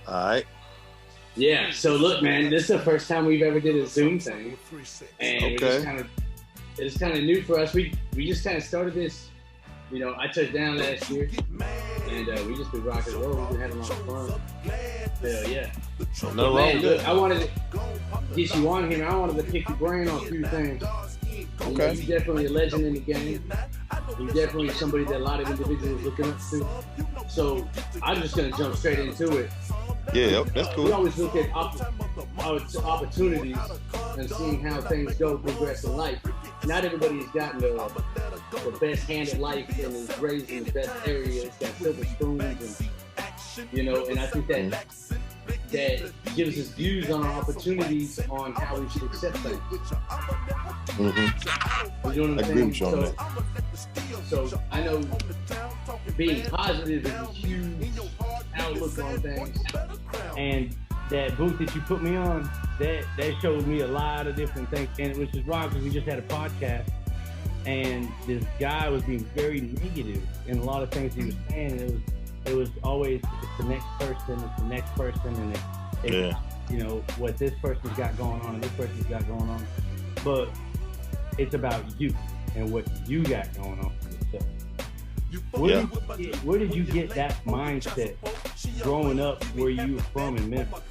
All right. Yeah. So look, man, this is the first time we've ever did a Zoom thing, and Okay. it's kind of new for us. We just kind of started this. You know, I touched down last year, and we just been rocking and rolling. We've been having a lot of fun. Hell yeah. No But man, wrong. look, I wanted to get you on here. I wanted to pick your brain on a few things. You know, Okay. you're definitely a legend in the game. You're definitely somebody that a lot of individuals looking up to. So I'm just gonna jump straight into it. Yeah, that's We cool. always look at opportunities and seeing how things go, progress in life. Not everybody's gotten the best hand at life and is raised in the best area. It's got silver spoons, and you know. And I think that gives us views on our opportunities on how we should accept things. Mm-hmm. You know I what I'm agree saying? with you on that. So I know being positive is a huge outlook on things. And that booth that you put me on, that showed me a lot of different things. And it was just wrong because we just had a podcast, and this guy was being very negative in a lot of things he was saying. And it was always it's the next person, and it's you know what this person's got going on and this person's got going on, but it's about you and what you got going on for yourself. Where did you get that mindset growing up where you were from in Memphis?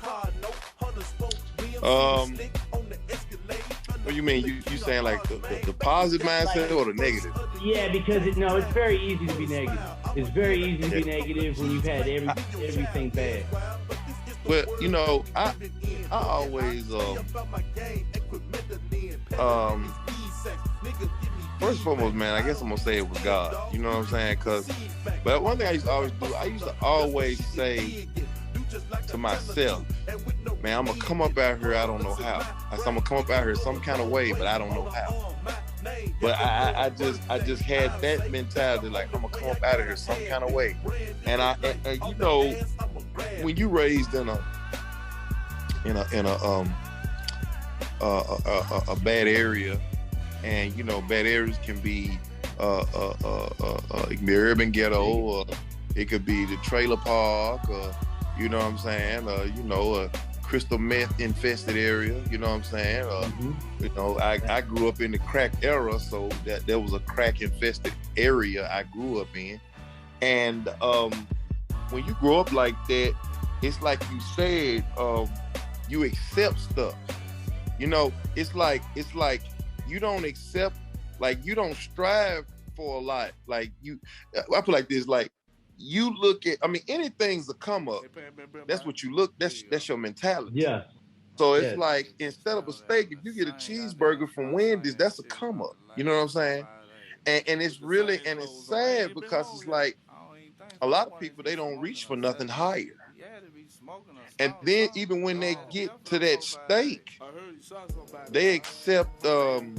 What do you mean? You saying like the positive mindset or the negative? Yeah, because it's very easy to be negative. It's very easy to be negative when you've had everything bad. But you know, I always first and foremost, man, I guess I'm gonna say it was God. You know what I'm saying? But one thing I used to always do, I used to always say to myself, man, I'm gonna come up out here, I don't know how. I'm gonna come up out here some kind of way, but I don't know how. But I just had that mentality, like I'm gonna come up out of here some kind of way. And you know, when you raised in a bad area, and you know, bad areas can be it can be urban ghetto, or it could be the trailer park, you know what I'm saying, you know, a crystal meth infested area, you know what I'm saying. You know, I grew up in the crack era, so that there was a crack infested area I grew up in. And when you grow up like that, it's like you said, you accept stuff. You know, it's like you don't accept, like you don't strive for a lot. Like I put like this, like you look at, I mean, anything's a come up. That's what you look, that's your mentality. Yeah. So it's like, instead of a steak, if you get a cheeseburger from Wendy's, that's a come up. You know what I'm saying? And it's really, and it's sad because it's like, a lot of people, they don't reach for nothing higher. And then even when they get to that steak, they accept, you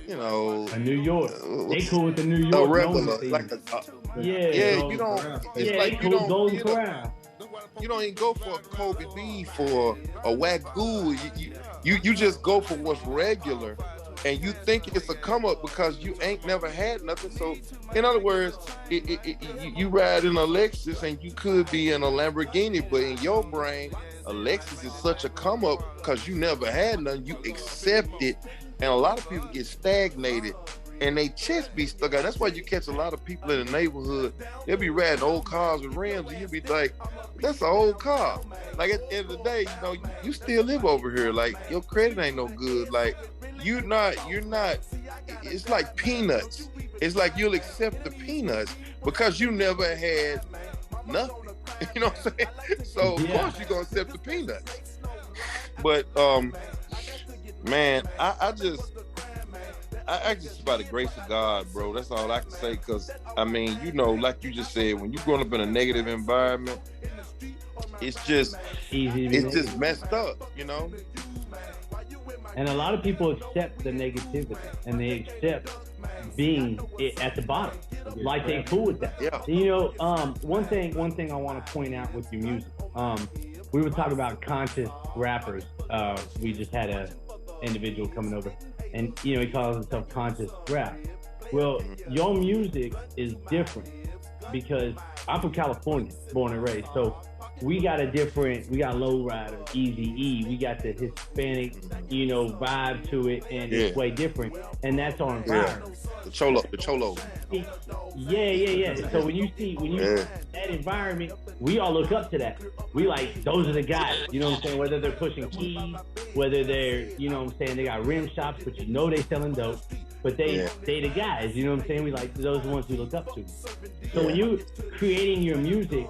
know, a New York. They cool with the New York. A regular, like you don't. It's like you don't. You don't even go for a Kobe beef or a Wagyu. You just go for what's regular, and you think it's a come up because you ain't never had nothing. So, in other words, you ride in a Lexus and you could be in a Lamborghini, but in your brain, a Lexus is such a come up because you never had none. You accept it, and a lot of people get stagnated. And they chest be stuck out. That's why you catch a lot of people in the neighborhood. They'll be riding old cars with rims, and you'll be like, that's an old car. Like, at the end of the day, you know, you still live over here. Like, your credit ain't no good. Like, you're not, it's like peanuts. It's like you'll accept the peanuts because you never had nothing. You know what I'm saying? So, of course, you're going to accept the peanuts. But, man, I just, by the grace of God, bro, that's all I can say. Because, I mean, you know, like you just said, when you're growing up in a negative environment, it's just just messed up, you know? And a lot of people accept the negativity, and they accept being at the bottom. Like, they cool with that. Yeah. You know, one thing I want to point out with your music, we were talking about conscious rappers. We just had a individual coming over, and you know, he calls himself conscious rap. Well, your music is different because I'm from California, born and raised. So we got Lowrider, Easy-E, we got the Hispanic, vibe to it, and it's way different. And that's our environment. The cholo. Yeah. So when you see that environment, we all look up to that. We like, those are the guys, you know what I'm saying? Whether they're pushing keys, whether they're, they got rim shops, but they selling dope. But they the guys, you know what I'm saying? We like, those are the ones we look up to. So when you're creating your music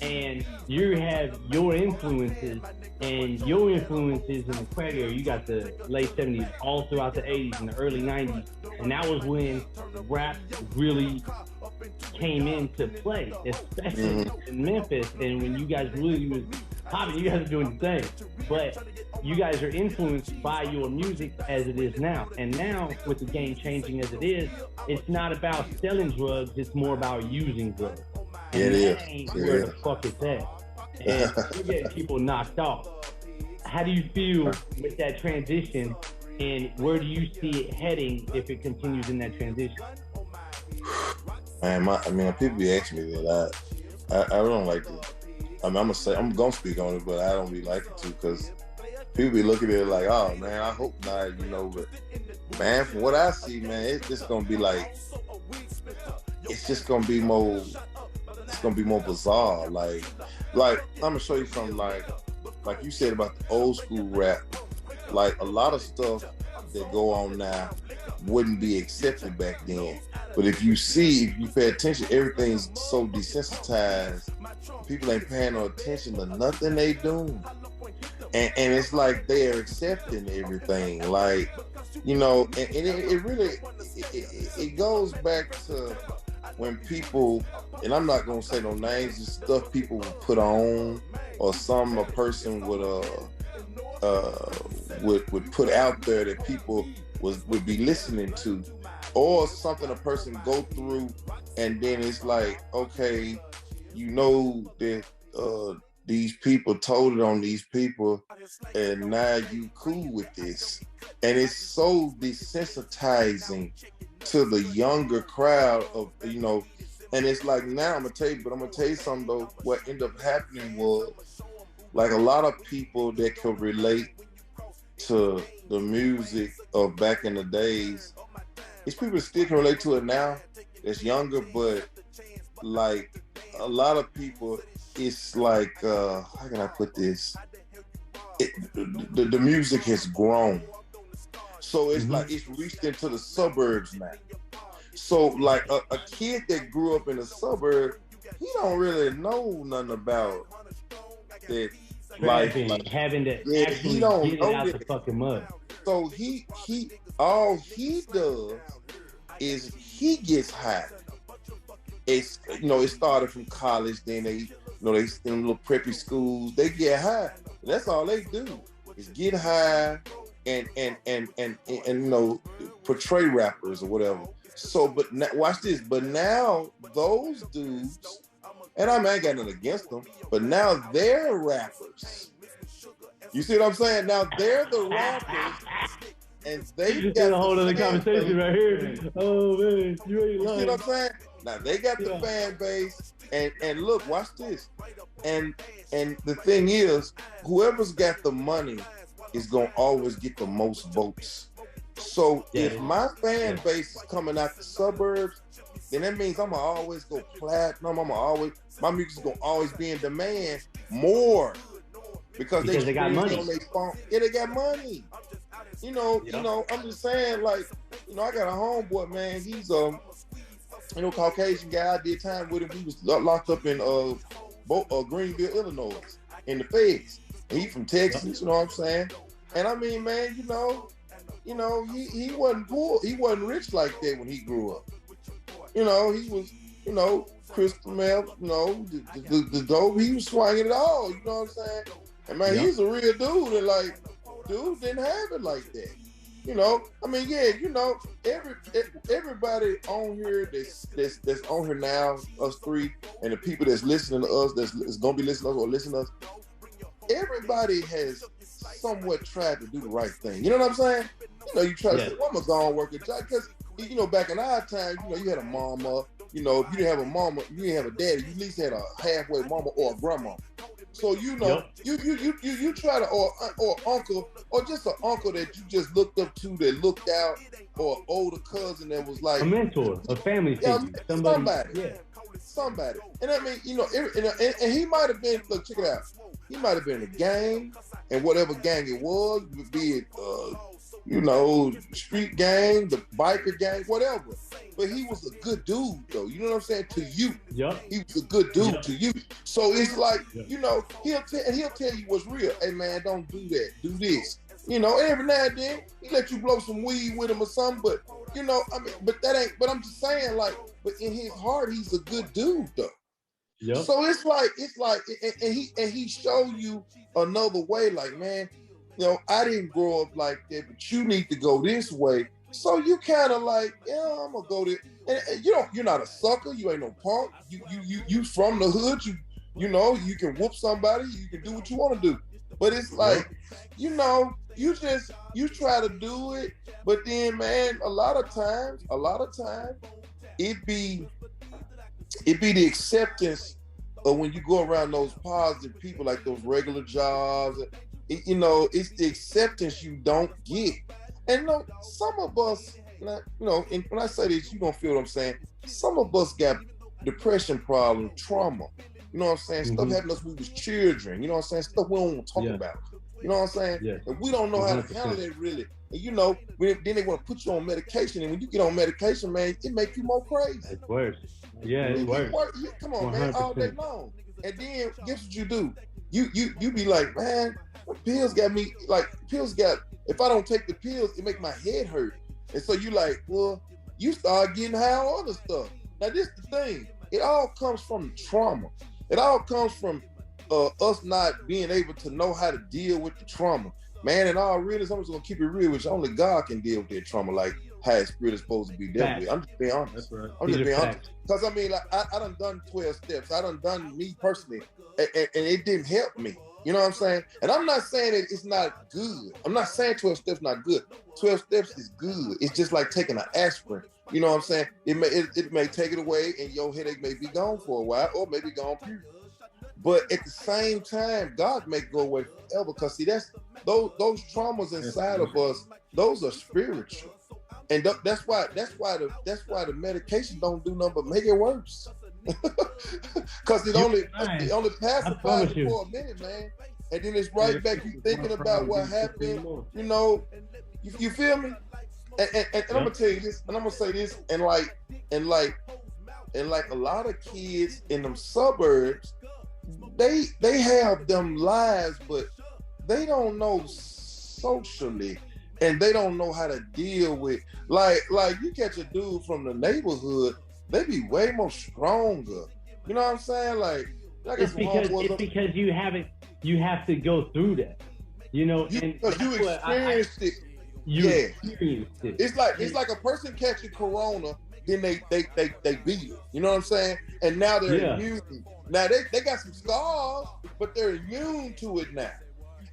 and you have your influences, and your influences in the crack era, you got the late 70s, all throughout the 80s and the early 90s. And that was when rap really came into play, especially in Memphis. And when you guys really was popping, you guys are doing the thing. But you guys are influenced by your music as it is now. And now, with the game changing as it is, it's not about selling drugs, it's more about using drugs. And that ain't where the fuck it's at. And you're getting people knocked off. How do you feel with that transition, and where do you see it heading if it continues in that transition? Man, people be asking me that. I don't like to. I'm gonna speak on it, but I don't be liking to, because people be looking at it like, oh man, I hope not, but man, from what I see, man, it's just gonna be like, it's just gonna be more, it's gonna be more bizarre. Like I'm gonna show you something like you said about the old school rap. Like, a lot of stuff that go on now wouldn't be accepted back then. But if you pay attention, everything's so desensitized. People ain't paying no attention to nothing they doing. And it's like they're accepting everything. Like, and it really goes back to when people, and I'm not gonna say no names, just stuff people would put on, or a person would put out there that people would be listening to, or something a person go through, and then it's like, okay, that these people told it on these people, and now you cool with this. And it's so desensitizing to the younger crowd of, and it's like, now I'm gonna tell you something though. What ended up happening was, like, a lot of people that could relate to the music of back in the days, these people still can relate to it now, that's younger, but like, a lot of people, it's like, how can I put this? The music has grown. So it's like, it's reached into the suburbs now. So like a kid that grew up in the suburb, he don't really know nothing about that. Like having to actually get it out the fucking mud. So all he does is he gets high. It's it started from college, then they they in little preppy schools, they get high. That's all they do is get high and portray rappers or whatever. So, but now, watch this. But now those dudes, and I ain't got nothing against them, but now they're rappers. You see what I'm saying? Now they're the rappers, and they got a whole other conversation right here. Oh man, you ain't lying. You see what I'm saying? Now they got the fan base, and look, watch this. And the thing is, whoever's got the money is gonna always get the most votes. So if my fan base is coming out the suburbs, then that means I'm gonna always go platinum. My music's gonna always be in demand more because they got money. They got money. I'm just saying, like, I got a homeboy, man. He's Caucasian guy. I did time with him. He was locked up in Greenville, Illinois, in the feds. He from Texas, you know what I'm saying? And I mean, man, he wasn't poor. He wasn't rich like that when he grew up. He was, crystal meth, the dope. He was swinging it all. You know what I'm saying? And man, he's a real dude. And like, dude didn't have it like that. Everybody on here that's on here now, us three, and the people that's listening to us, that's gonna be listening to us or listen to us, everybody has somewhat tried to do the right thing. You know what I'm saying? You try to say, well, I'm gonna go and work a job, because back in our time, you had a mama, you know, if you didn't have a mama, you didn't have a daddy, you at least had a halfway mama or a grandma. So you know, you try to or uncle or just an uncle that you just looked up to that looked out, or an older cousin that was like a mentor, a family figure, somebody. And I mean, you know, and he might have been. Look, check it out. He might have been in a gang, and whatever gang it was, be it you know, street gang, the biker gang, whatever. But he was a good dude, though. You know what I'm saying? To you, he was a good dude to you. So it's like, you know, he'll tell you what's real. Hey man, don't do that. Do this. You know, every now and then he let you blow some weed with him or something. But you know, I mean, but that ain't. But I'm just saying, like, but in his heart, he's a good dude, though. So it's like, and he show you another way. Like, man, you know, I didn't grow up like that, but you need to go this way. So you kind of like, yeah, I'm gonna go there. And you're not a sucker. You ain't no punk. You from the hood. You know, you can whoop somebody. You can do what you want to do. But it's like, you know, you try to do it. But then, man, a lot of times, it be the acceptance of when you go around those positive people, like those regular jobs. You know, it's the acceptance you don't get. And you know, some of us, you know, and when I say this, you're gonna feel what I'm saying. Some of us got depression problem, trauma. You know what I'm saying? Stuff happened to us when we was children. You know what I'm saying? Stuff we don't want to talk about. You know what I'm saying? And we don't know how to handle it really. And you know, then they want to put you on medication. And when you get on medication, man, it makes you more crazy. It's worse. Yeah, it's worse. Come on, 100%. Man, all day long. And then guess what you do? You be like, man, pills got me, like, if I don't take the pills, it make my head hurt. And so you like, well, you start getting high on other stuff. Now this is the thing. It all comes from trauma. It all comes from us not being able to know how to deal with the trauma. Man, and all real, I'm just gonna keep it real, which only God can deal with that trauma, like how his spirit is supposed to be dealt with. I'm just being honest. That's right. I'm just being honest. Because I mean, like, I done 12 steps. I done me personally, and it didn't help me. You know what I'm saying? And I'm not saying that it's not good. I'm not saying 12 steps not good. 12 steps is good. It's just like taking an aspirin. You know what I'm saying? It may take it away, and your headache may be gone for a while, or maybe gone period. But at the same time, God may go away forever. Because see, that's those traumas inside of us. Those are spiritual, and that's why the medication don't do nothing but make it worse. Because it only pacifies it for a minute, man, and then it's right back. You thinking about what happened. You know, you feel me? And I'm gonna tell you this, and I'm gonna say this, and like a lot of kids in them suburbs, they have them lives, but they don't know socially, and they don't know how to deal with like you catch a dude from the neighborhood, they be way more stronger. You know what I'm saying? Like it's because you have to go through that. You know, because you experienced it. It's like a person catching corona, then they beat it. You know what I'm saying? And now they're immune. Now they got some scars, but they're immune to it now.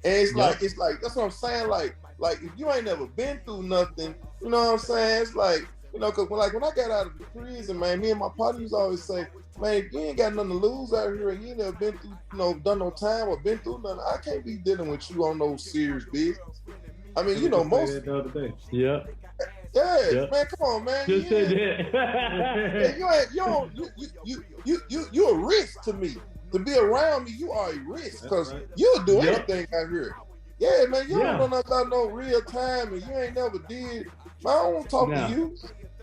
And it's like that's what I'm saying. Like if you ain't never been through nothing, you know what I'm saying? It's like, you know, because when I got out of the prison, man, me and my partners always say, man, you ain't got nothing to lose out here, and you ain't never been through, you know, done no time or been through nothing. I can't be dealing with you on no serious business. I mean, you know, most. Yeah, man, come on, man. Just said that. You a risk to me. To be around me, you are a risk, because you'll do anything out here. Yeah, man, you don't know nothing about no real time, and you ain't never did. Man, I don't want to talk to you.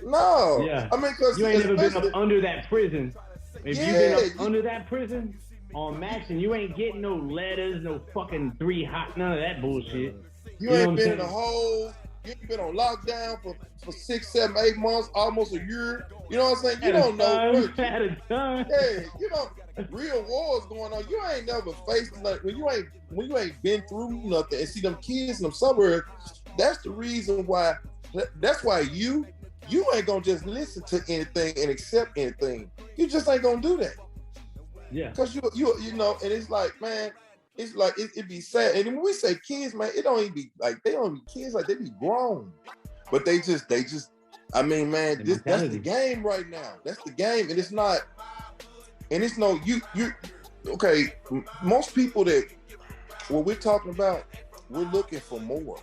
No. Yeah. I mean, because you ain't never been up under that prison. If you've been up under that prison on max, and you ain't getting no letters, no fucking 3 hot, none of that bullshit. You ain't been in a hole. You ain't been on lockdown for 6, 7, 8 months, almost a year. You know what I'm saying? You don't know. At a time. Yeah, you know, real wars going on. You ain't never faced, like, when you ain't been through nothing, and see them kids in them suburbs. That's the reason why. That's why you ain't gonna just listen to anything and accept anything. You just ain't gonna do that. Yeah. Because you know, and it's like, man, it's like it be sad. And when we say kids, man, it don't even be like they don't be kids, like they be grown, but they just I mean, man, that's the game right now. That's the game, and it's not. And it's no you. Okay, most people that what we're talking about, we're looking for more.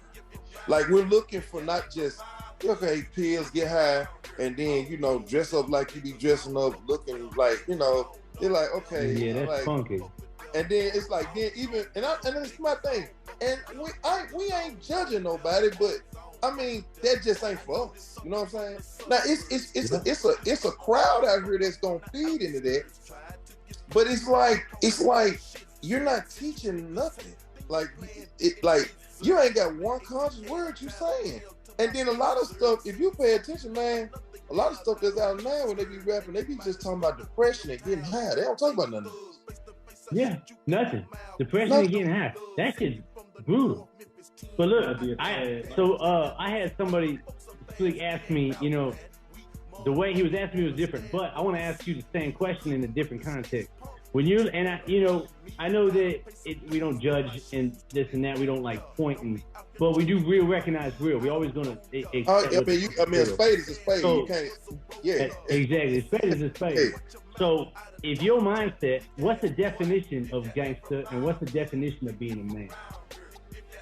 Like we're looking for not just pills, get high, and then dress up like you be dressing up, looking like they're like that's like, funky. And then it's like and it's my thing, and we ain't judging nobody, but I mean that just ain't for us. You know what I'm saying? Now it's a crowd out here that's gonna feed into that, but it's like you're not teaching nothing. Like you ain't got one conscious word you saying. And then a lot of stuff, if you pay attention, man, a lot of stuff that's out now when they be rapping, they be just talking about depression and getting high. They don't talk about nothing. Yeah, nothing. Depression and getting high. That shit's brutal. But look, I had somebody ask me, the way he was asking me was different, but I want to ask you the same question in a different context. When you I know that we don't judge and this and that. We don't like point but we do recognize real. We always gonna. A spade is a spade. So, you can't. Yeah. Exactly. A spade is a spade. Hey. So, if your mindset, what's the definition of gangster, and what's the definition of being a man?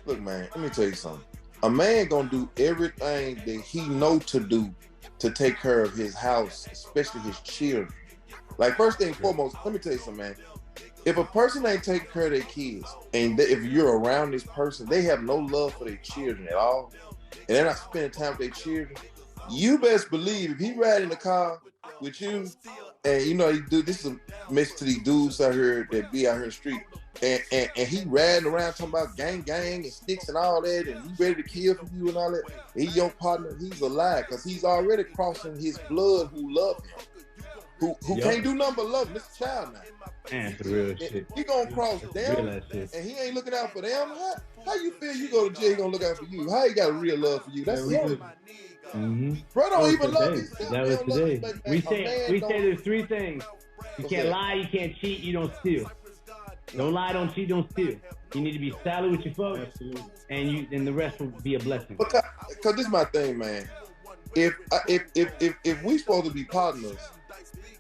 Look, man. Let me tell you something. A man gonna do everything that he know to do to take care of his house, especially his children. Like, first thing foremost, let me tell you something, man. If a person ain't taking care of their kids, and if you're around this person, they have no love for their children at all, and they're not spending time with their children, you best believe if he ride in the car with you, and he do this is a message to these dudes out here that be out here in the street, and he riding around talking about gang and sticks and all that, and he ready to kill for you and all that, and he your partner, he's a lie, because he's already crossing his blood who love him. Who can't do nothing but love him. This is a child now. Man, for real shit. He gonna cross them, and he ain't looking out for them. How you feel you go to jail, he gonna look out for you? How he got a real love for you? That's it. Bro don't even love himself. That was today. We say there's three things. You can't lie, you can't cheat, you don't steal. Don't lie, don't cheat, don't steal. You need to be solid with your folks, and the rest will be a blessing. Because this is my thing, man. If we supposed to be partners,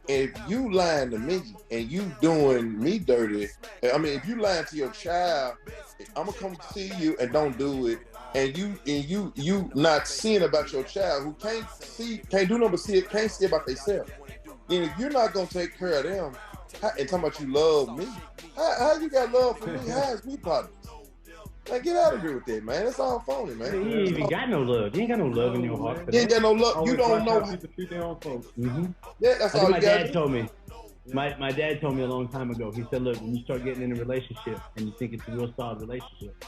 if you lying to me and you doing me dirty, I mean, if you lying to your child, I'm gonna come see you and don't do it, and you not seeing about your child who can't do nothing but see it, can't see about themselves. Then if you're not gonna take care of them, and talking about you love me, how you got love for me? How is we partners? Like, get out of here with that, man. That's all phony, man. You ain't even got no love. You ain't got no love in your heart. You ain't got no love. You don't know. Yeah, that's all you got. My dad told me. My dad told me a long time ago. He said, "Look, when you start getting in a relationship and you think it's a real solid relationship,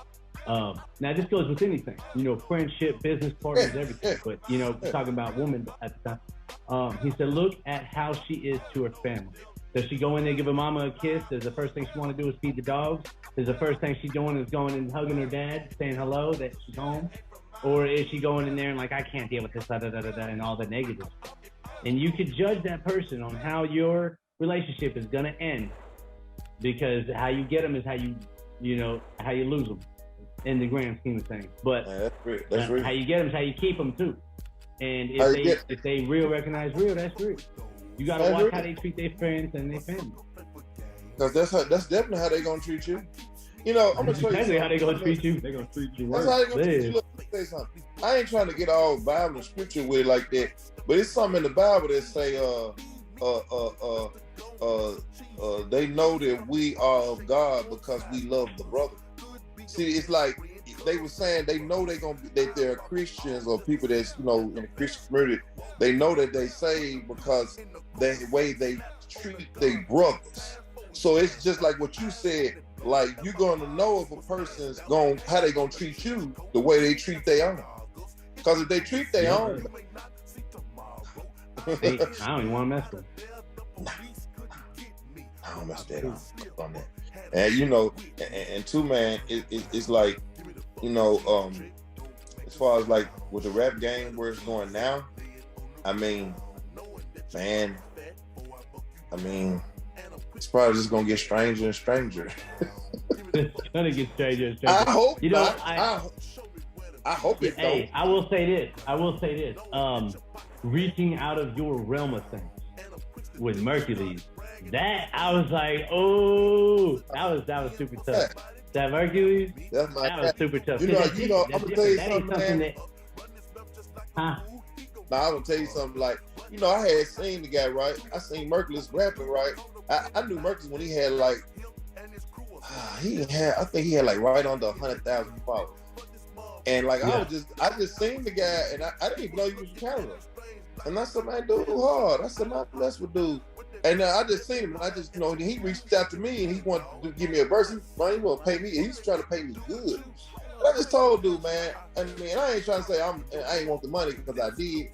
now this goes with anything. Friendship, business partners, everything. But we're talking about women at the time. He said, look at how she is to her family. Does she go in there, give her mama a kiss? Does the first thing she want to do is feed the dogs? Is the first thing she's doing is going and hugging her dad, saying hello, that she's home? Or is she going in there and like, I can't deal with this, and all the negatives? And you could judge that person on how your relationship is going to end, because how you get them is how you lose them in the grand scheme of things. But that's real. How you get them is how you keep them too. And if they recognize real, that's real. You gotta watch how they treat their friends and their family. Cause that's definitely how they gonna treat you. I'm gonna show you exactly how they gonna treat you. They gonna treat you worse. That's how they gonna treat you. Look, let me say something. I ain't trying to get all Bible and scripture with it like that, but it's something in the Bible that say, they know that we are of God because we love the brother. See, it's like they were saying they know that they're Christians or people that's in the Christian community. They know that they saved because the way they treat their brothers. So it's just like what you said. Like, you're gonna know if a person's how they gonna treat you the way they treat their own. Because if they treat their own, I don't even want to mess with them. I don't mess that up on that. And and two, man, it's like, as far as like with the rap game where it's going now, I mean, man, it's probably just gonna get stranger and stranger. It's gonna get stranger and stranger. I hope not. I hope it don't. Hey, I will say this. Reaching out of your realm of things with Mercules, that I was like, oh, that was super tough. That Mercules, that was super tough. You know, I'm gonna tell you something, man. Huh? Now I'm gonna tell you something. Like, you know, I had seen the guy, right? I seen Mercules rapping, right? I knew Mercules when he had like, I think he had like right under 100,000 followers. And like, I just seen the guy, and I didn't even know he was from Canada. And I said, man, dude, hard. I said, man, mess with dude. And I just seen him, and I just, you know, he reached out to me, and he wanted to give me a verse. He wanted to pay me, and he's trying to pay me good. And I just told dude, man, I mean, I ain't trying to say I ain't want the money because I did,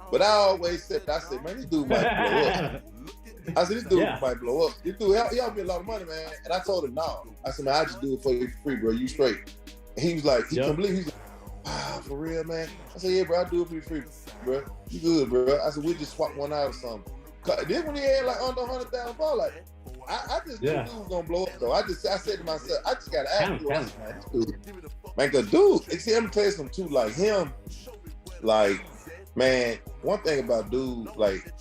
but I always said, man, this dude might blow up. I said, this dude might blow up. This dude, he helped me a lot of money, man. And I told him, no. I said, man, I just do it for you for free, bro. You straight. And he was like, he couldn't believe. He's like, wow, for real, man. I said, yeah, bro, I do it for you free, bro. You good, bro. I said, we just swap one out or something. Then when he had like under 100,000 followers, like, I just knew dude was gonna blow up though. I said to myself, I just gotta ask you, man, this dude. Man, cause dude, see, I'm gonna tell you something too, like him, like, man, one thing about dude, like,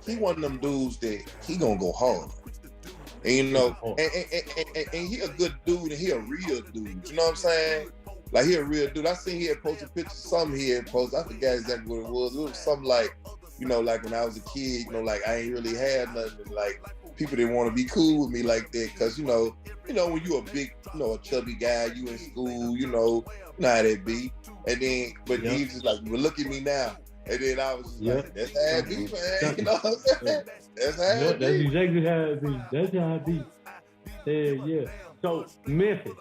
he one of them dudes that he gonna go hard. And you know, and he a good dude and he a real dude. You know what I'm saying? Like, he a real dude. I seen he had posted pictures, something he had posted. I forgot exactly what it was. It was something like, you know, like when I was a kid, you know, like I ain't really had nothing. Like, people didn't want to be cool with me like that. Cause you know, when you a big, you know, a chubby guy, you in school, you know how that be. And then, but he was just like, well, look at me now. And then I was just like, that's how it be, man. You know what I'm saying? That's how it be. That's exactly how it be. That's how it be. Yeah. So, Memphis,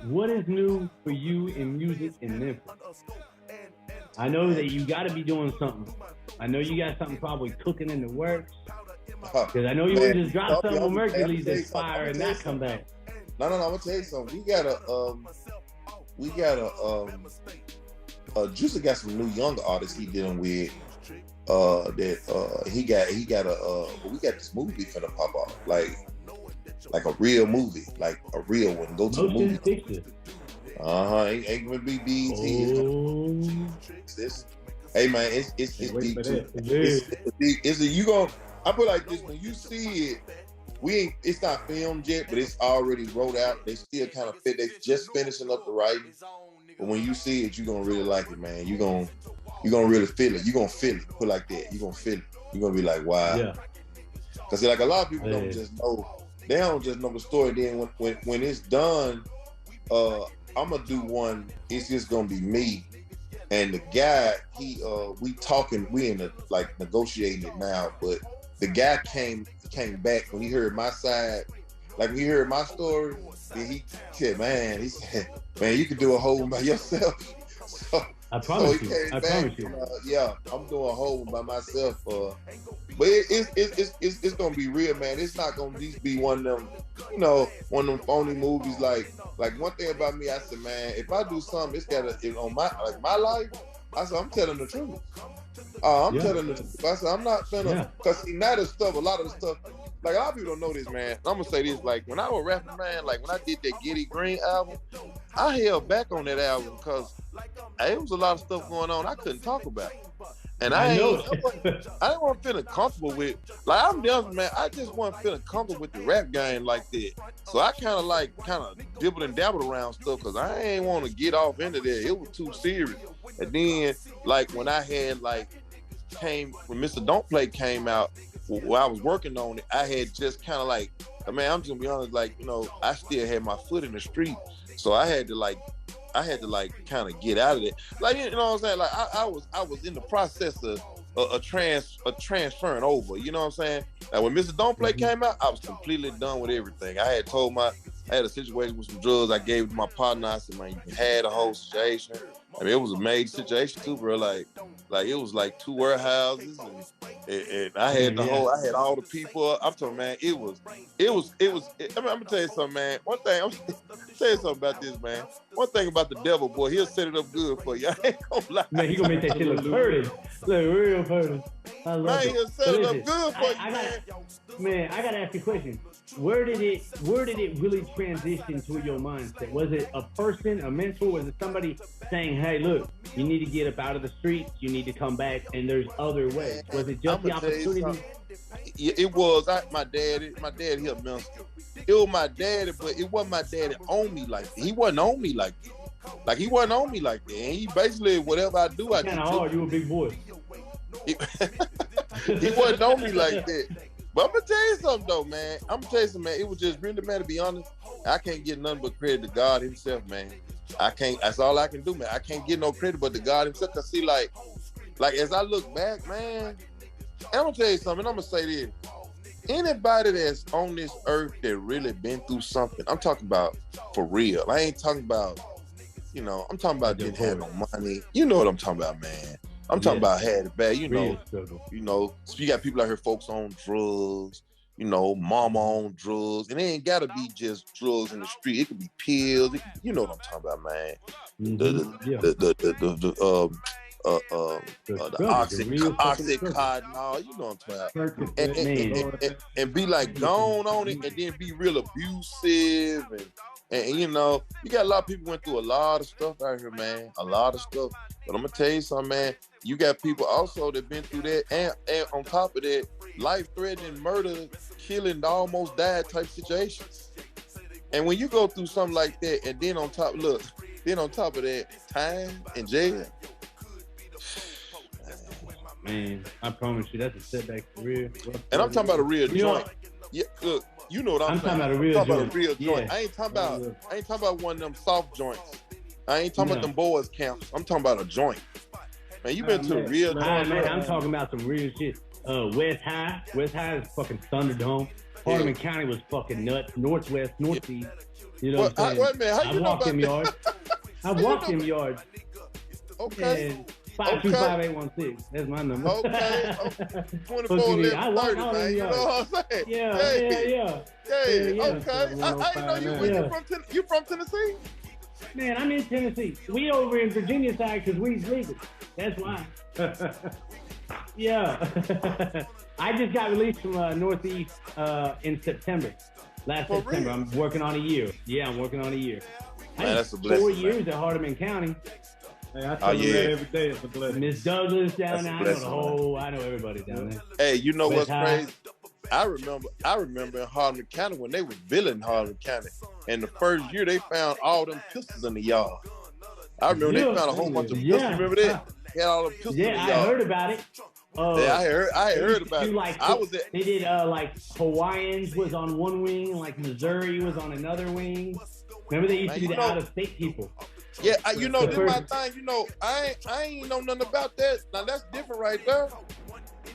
what is new for you in music in Memphis? I know that you got to be doing something. I know you got something probably cooking in the works. Because I know you would just drop something with Mercules that's fire and not come back. No, I'm gonna tell you something. Juicy got some new younger artists he dealing with. We got this movie finna pop off, like a real movie, like a real one. Go to the movie. Ain't gonna be BET. Hey man, it's deep too. I put like this, when you see it, it's not filmed yet, but it's already wrote out. They still kind of fit. They just finishing up the writing. But when you see it, you're gonna really like it, man. You're gonna really feel it. You're gonna feel it. Put like that. You're gonna feel it. You're gonna be like, wow. Yeah. Cause like a lot of people don't just know. They don't just know the story. Then when it's done, I'm gonna do one. It's just gonna be me and the guy. We in the like negotiating it now. But the guy came back when he heard my side. Like when he heard my story, then he said, man, you can do a whole one by yourself. I promise you. Yeah, I'm doing a whole one by myself. But it's gonna be real, man. It's not gonna just be one of them, one of them phony movies. Like one thing about me, I said, man, if I do something, it's gotta on my life. I said, I'm telling the truth. I'm telling the truth. I said, I'm not gonna, cause see, now the stuff, a lot of the stuff. Like, a lot of people don't know this, man. I'm gonna say this, like, when I was rapping, man, like, when I did that Getty Green album, I held back on that album because it was a lot of stuff going on I couldn't talk about. And I didn't want to feel comfortable with, like, I'm down, man, I just wasn't feeling comfortable with the rap game like that. So I kind of dibbled and dabbled around stuff because I ain't want to get off into that. It was too serious. And then, like, when I had, like, when Mr. Don't Play came out, while I was working on it, I had just kind of like, man, I'm just gonna be honest, like, I still had my foot in the street. So I had to kind of get out of it. Like, you know what I'm saying? Like, I was in the process of transferring over, you know what I'm saying? Like, when Mr. Don't Play came out, I was completely done with everything. I had a situation with some drugs. I gave it to my partner. I said, man, you had a whole situation. I mean, it was a major situation too, bro. Like it was like 2 warehouses, and I had I had all the people. I'm talking, man. I'm gonna tell you something, man. One thing, tell you something about this, man. One thing about the devil, boy, he'll set it up good for you. I ain't gonna lie. Man, he gonna make that shit look pretty. Look real pretty. I love man, it. he'll set it up good for you, man. I gotta ask you a question. Where did it really transition to your mindset? Was it a person, a mentor? Was it somebody saying, hey, look, you need to get up out of the streets, you need to come back, and there's other ways? Was it just the opportunity? Yeah, it was. My dad, he a minister. It was my daddy, but it wasn't my daddy on me like that. He wasn't on me like that. Like, he wasn't on me like that. And he basically, whatever I do, I do. Kind of hard. You a big boy. He wasn't on me like that. But I'm gonna tell you something though, man. It was just really, man, to be honest, I can't get nothing but credit to God himself, man. I can't, that's all I can do, man. I can't get no credit but to God himself. Cause see, like as I look back, man, I'm gonna tell you something, I'm gonna say this. Anybody that's on this earth that really been through something, I'm talking about for real. I ain't talking about, I'm talking about didn't have no money. You know what I'm talking about, man. I'm talking about had it bad, so you got people out here, folks on drugs, mama on drugs, and it ain't gotta be just drugs in the street. It could be pills. You know what I'm talking about, man. The Oxycontin, all, you know what I'm talking about. And be like gone on it, and then be real abusive, and you got a lot of people went through a lot of stuff out here, man. A lot of stuff. But I'm gonna tell you something, man. You got people also that been through that, and on top of that, life-threatening murder, killing, almost died type situations. And when you go through something like that, and then on top of that, time in jail. Man, I promise you, that's a setback for real. And I'm talking about a real joint. Yeah, look, you know what I'm saying. I'm talking about a real joint. Yeah. I ain't talking about one of them soft joints. I ain't talking about them boys camps. I'm talking about a joint. Man, you been to a real joint. Man, I'm talking about some real shit. West High is fucking Thunderdome. Hardeman County was fucking nuts. Northwest, Northeast. You know what I'm saying? Wait a minute, how you know about them yards. I walked them yards. Okay. And 525-816. That's my number. Okay. 24-11-30, man. You know what I'm saying? Yeah. Hey, okay. I know you from Tennessee? Man, I'm in Tennessee. We over in Virginia side because we's legal. That's why. Yeah. I just got released from Northeast in September. Last September. I'm working on a year. Yeah, I'm working on a year. Man, that's a blessing. 4 years at Hardeman County. Hey, I tell you that every day. It's a blessing. Miss Douglas down there. I know everybody down there. Hey, you know what's crazy? I remember in Hardeman County when they was building Hardeman County, and the first year they found all them pistols in the yard. I remember they found a whole bunch of pistols. Remember that? They had all them pistols in the yard. I heard about it. I heard about it. They did like Hawaiians was on one wing, like Missouri was on another wing. Remember they used to be the out-of-state people. Yeah, this my thing. I ain't know nothing about that. Now that's different right there.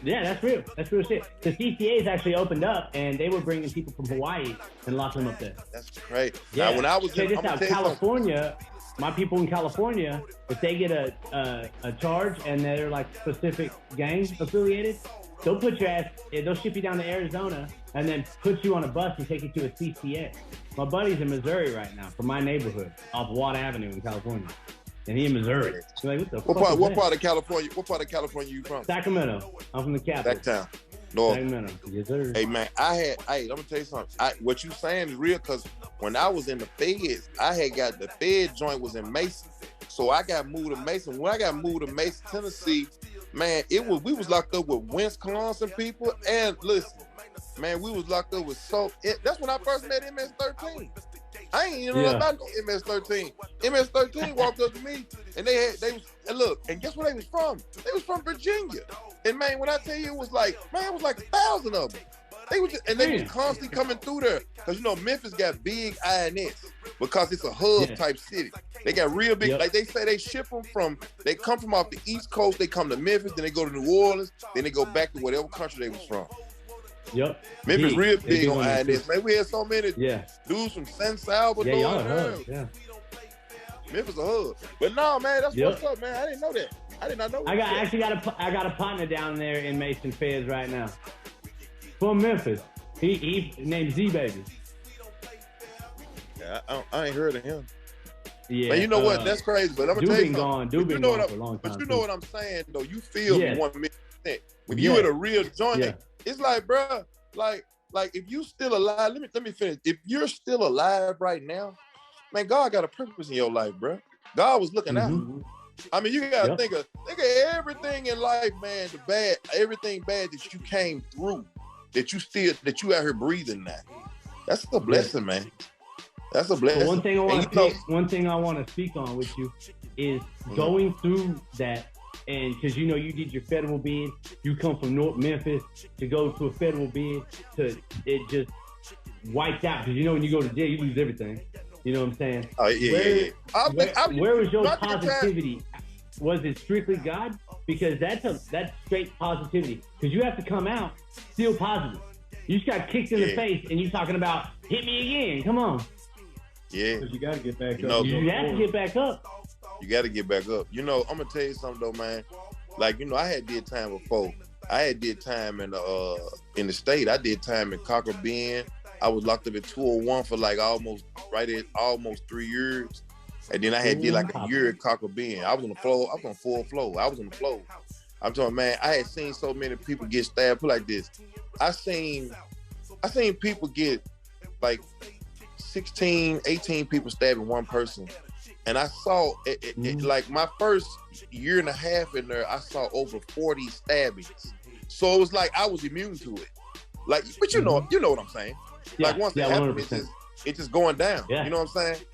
Yeah, that's real. That's real shit. The CCA's actually opened up, and they were bringing people from Hawaii and locking them up there. That's great. Yeah. Now, when I was in California, my people in California, if they get a charge and they're like specific gang affiliated, they'll put your ass. They'll ship you down to Arizona and then put you on a bus and take you to a CCA. My buddy's in Missouri right now, from my neighborhood, off Watt Avenue in California. And he in Missouri. Like, what part of California? What part of California you from? Sacramento. I'm from the capital. Sacktown. North. Sacramento. Yes, sir. Hey man, let me tell you something. What you saying is real, because when I was in the feds, the fed joint was in Mason. So I got moved to Mason. When I got moved to Mason, Tennessee, man, we was locked up with Wisconsin people. And listen, man, we was locked up with that's when I first met MS-13. I ain't even know about no MS-13. MS-13 walked up to me, and and guess where they was from? They was from Virginia. And man, when I tell you, it was like 1,000 of them. They was constantly coming through there, because Memphis got big INS because it's a hub type city. They got real big, like they say, they come from off the East Coast, they come to Memphis, then they go to New Orleans, then they go back to whatever country they was from. Yep. Memphis real big on INS. Man, we had so many dudes from San Salvador. Yeah. Memphis a hub. But no, man, that's what's up, man. I didn't know that. I did not know that. I got a partner down there in Mason Feds right now. From Memphis. He named Z Baby. I ain't heard of him. Yeah, but you know what? That's crazy. But I'm gonna tell you something. Dude been gone for a long time. But you know what I'm saying though. You feel me 1,000,000%. When you at a real joint, it's like, bro, like if you still alive. Let me finish. If you're still alive right now, man, God got a purpose in your life, bro. God was looking out. I mean, you gotta think of everything in life, man. The bad, everything bad that you came through, that you out here breathing now. That's a blessing, man. That's a blessing. One thing I want to speak on with you is going through that, and because you did your federal bid, you come from North Memphis to go to a federal bid, it just wiped out. Because when you go to jail, you lose everything. You know what I'm saying? Oh yeah. Where was your positivity? Was it strictly God? Because that's straight positivity. Because you have to come out still positive. You just got kicked in the face, and you talking about hit me again. Come on. Yeah. Because you got to get back up. You have to get back up. You got to get back up. I'm gonna tell you something though, man. Like I had did time before. I had did time in the state. I did time in Cocker Bend. I was locked up at 201 for like almost 3 years. And then I had did like a year at Cocker Bend. I was on the floor. I was on full floor. I was on the floor. I'm talking, man, I had seen so many people get stabbed. Put like this. I seen people get like 16, 18 people stabbing one person. And I saw like my first year and a half in there, I saw over 40 stabbings. So it was like I was immune to it. Like, but you know what I'm saying. Like once it happens, it's just going down. Yeah. You know what I'm saying?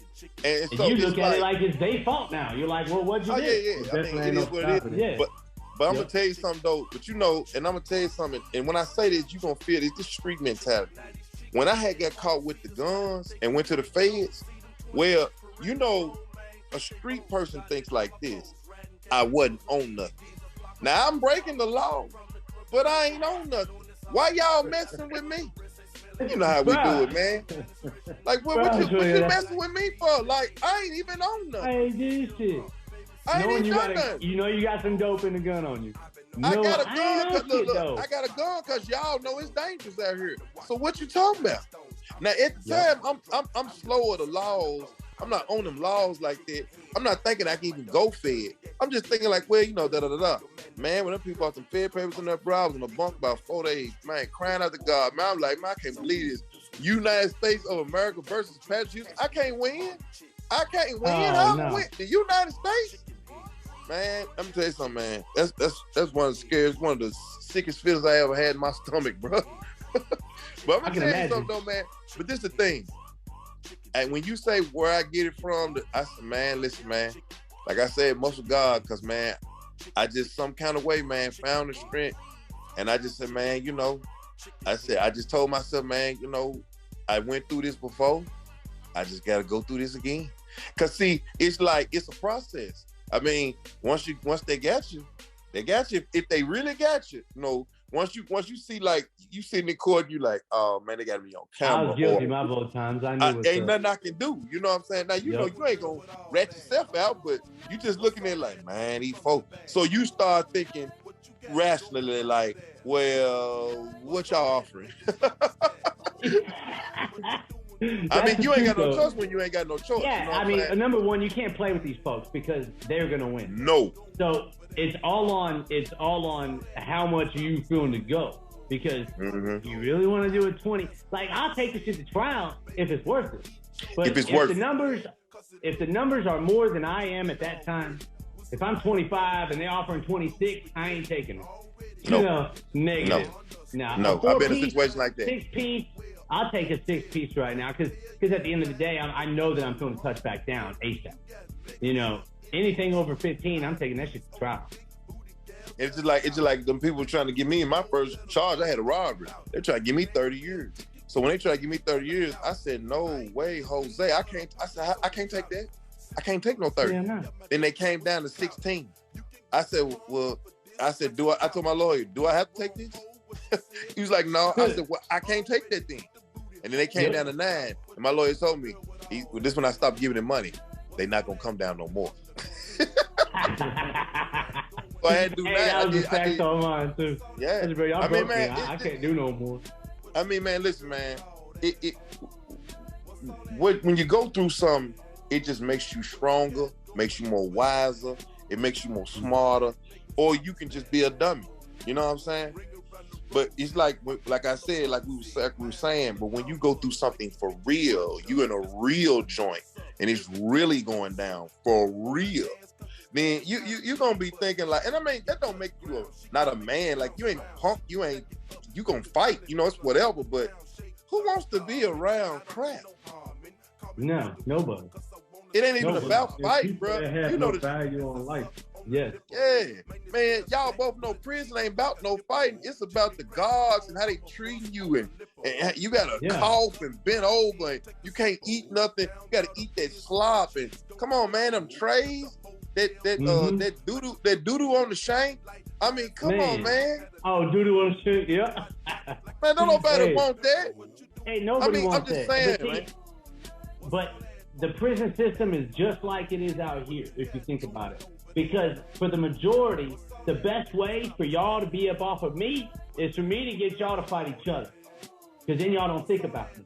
And so you look at it like it's their fault now. You're like, well, what'd you do? Yeah. I mean, it is what it is. Yeah. But I'm gonna tell you something though. But and I'm gonna tell you something. And when I say this, you gonna feel this street mentality. When I had got caught with the guns and went to the feds, well, a street person thinks like this. I wasn't on nothing. Now I'm breaking the law, but I ain't on nothing. Why y'all messing with me? You know how we do it, man. Like, what you messing with me for? Like, I ain't even on nothing. I ain't did shit. I ain't even done nothing. You got some dope in the gun on you. I got a gun. I got a gun because y'all know it's dangerous out here. So what you talking about? Now at the time, I'm slow of the laws. I'm not on them laws like that. I'm not thinking I can even go fed. I'm just thinking like, well, da-da-da-da. Man, when them people got some fed papers in their bro, I was in a bunk about 4 days, man, crying out to God. Man, I'm like, man, I can't believe this. United States of America versus Massachusetts. I can't win. I can't win. I win. The United States. Man, let me tell you something, man. That's one of the scariest, one of the sickest feelings I ever had in my stomach, bro. But I'm gonna tell you something though, man. But this is the thing. And when you say where I get it from, I said, man, listen, man. Like I said, most of God, because, man, I just some kind of way, man, found the strength. And I just said, man, I just told myself, man, I went through this before. I just got to go through this again. Because, see, it's like, it's a process. I mean, once they got you, they got you. If they really got you, once you see, like, you sitting in court, you like, oh man, they got me on camera. I was guilty my both times. I knew ain't nothing I can do. You know what I'm saying? Now you know you ain't gonna rat yourself out, but you just looking at it like, man, these folks. So you start thinking rationally, like, well, what y'all offering? I mean, you ain't got no choice when you ain't got no choice. Yeah, you know I mean, number one, you can't play with these folks because they're gonna win. No. So it's all on how much you feeling to go. Because you really want to do a 20. Like, I'll take this shit to trial if it's worth it. But if the numbers are more than I am at that time, if I'm 25 and they're offering 26, I ain't taking them. Negative. No, I've been in a situation like that. 6-piece, I'll take a 6-piece right now because at the end of the day, I know that I'm feeling to touch back down ASAP. Anything over 15, I'm taking that shit to trial. It's just like them people trying to give me in my first charge. I had a robbery. They're trying to give me 30 years. So when they try to give me 30 years, I said, no way, Jose. I can't take that. I can't take no 30. Yeah, no. Then they came down to 16. I said, I told my lawyer, do I have to take this? He was like, no. I said, well, I can't take that thing. And then they came down to 9. And my lawyer told me, this when I stopped giving them money, they not gonna come down no more. So I had to do that was a fact on mine too. Yeah. I mean, man, I can't do no more. I mean, man, listen, man. when you go through something, it just makes you stronger, makes you more wiser, it makes you more smarter, or you can just be a dummy. You know what I'm saying? But it's like I said, like we were saying, but when you go through something for real, you in a real joint, and it's really going down for real, then you're gonna be thinking like, and I mean, that don't make you not a man. Like, you ain't punk, you gonna fight, you know, it's whatever, but who wants to be around crap? No, nobody. It ain't even about fight, bro. You know the value on life. Yes. Yeah, man, y'all both know prison ain't about no fighting. It's about the guards and how they treat you, and you gotta cough and bend over, and you can't eat nothing. You gotta eat that slop, and come on, man, them trays, that doo-doo on the shank. I mean, come on, man. Oh, doo-doo on the shank, yeah. Man, don't nobody want that. Hey, nobody wants that. I'm just saying, man. But the prison system is just like it is out here, if you think about it. Because for the majority, the best way for y'all to be up off of me is for me to get y'all to fight each other. Because then y'all don't think about me.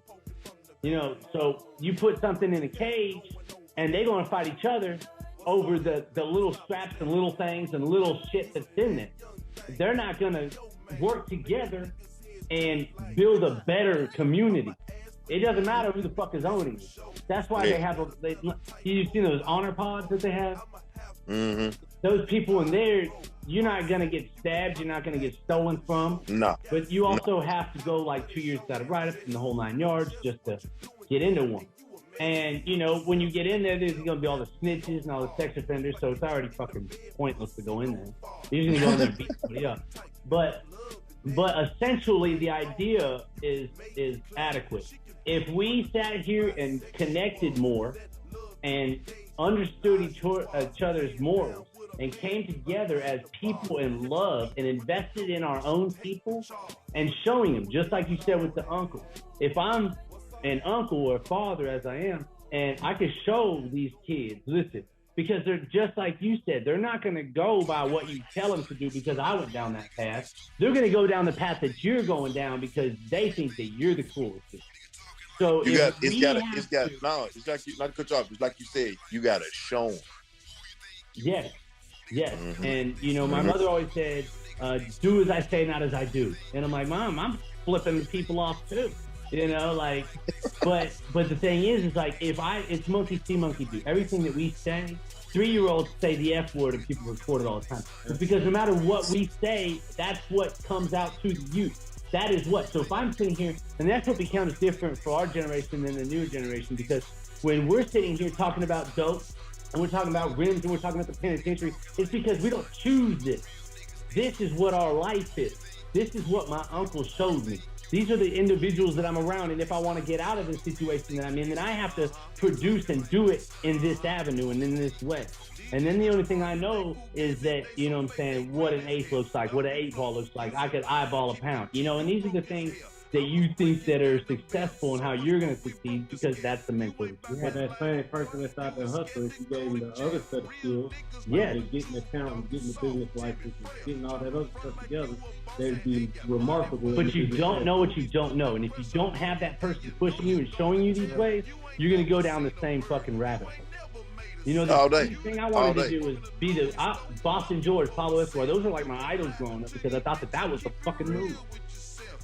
You know, so you put something in a cage and they're going to fight each other over the little straps and little things and little shit that's in there. They're not going to work together and build a better community. It doesn't matter who the fuck is owning it. That's why they have you see those honor pods that they have? Mm-hmm. Those people in there, you're not gonna get stabbed, you're not gonna get stolen from. No. But you also have to go like 2 years without a write-up in the whole 9 yards just to get into one. And you know, when you get in there, there's gonna be all the snitches and all the sex offenders, so it's already fucking pointless to go in there. You're just gonna go in there and beat somebody up. But essentially the idea is adequate. If we sat here and connected more and understood each other's morals and came together as people in love and invested in our own people and showing them, just like you said with the uncle. If I'm an uncle or father, as I am, and I could show these kids, listen, because they're just like you said, they're not going to go by what you tell them to do because I went down that path. They're going to go down the path that you're going down because they think that you're the coolest. So not to cut you off. It's like you said, you gotta show them. Yes. Mm-hmm. And you know, my mother always said, "Do as I say, not as I do." And I'm like, Mom, I'm flipping the people off too. You know, like, but the thing is like, it's monkey see, monkey do. Everything that we say, 3-year-olds say the F word and people record it all the time. It's because no matter what we say, that's what comes out to the youth. That is what. So if I'm sitting here, and that's what becomes different for our generation than the newer generation, because when we're sitting here talking about dope, and we're talking about rims, and we're talking about the penitentiary, it's because we don't choose this. This is what our life is. This is what my uncle showed me. These are the individuals that I'm around, and if I want to get out of the situation that I'm in, then I have to produce and do it in this avenue and in this way. And then the only thing I know is that, you know what I'm saying, what an eighth looks like, what an 8-ball looks like. I could eyeball a pound, you know, and these are the things that you think that are successful and how you're going to succeed because that's the mentality. But that same person that's out there hustling, if you gave them the other set of skills, like getting the talent, getting the business license, getting all that other stuff together, they'd be remarkable. But you don't know what you don't know. And if you don't have that person pushing you and showing you these ways, you're going to go down the same fucking rabbit hole. You know, the thing I wanted to do was be the Boston George, Pablo Escobar. Those are like my idols growing up because I thought that was the fucking move.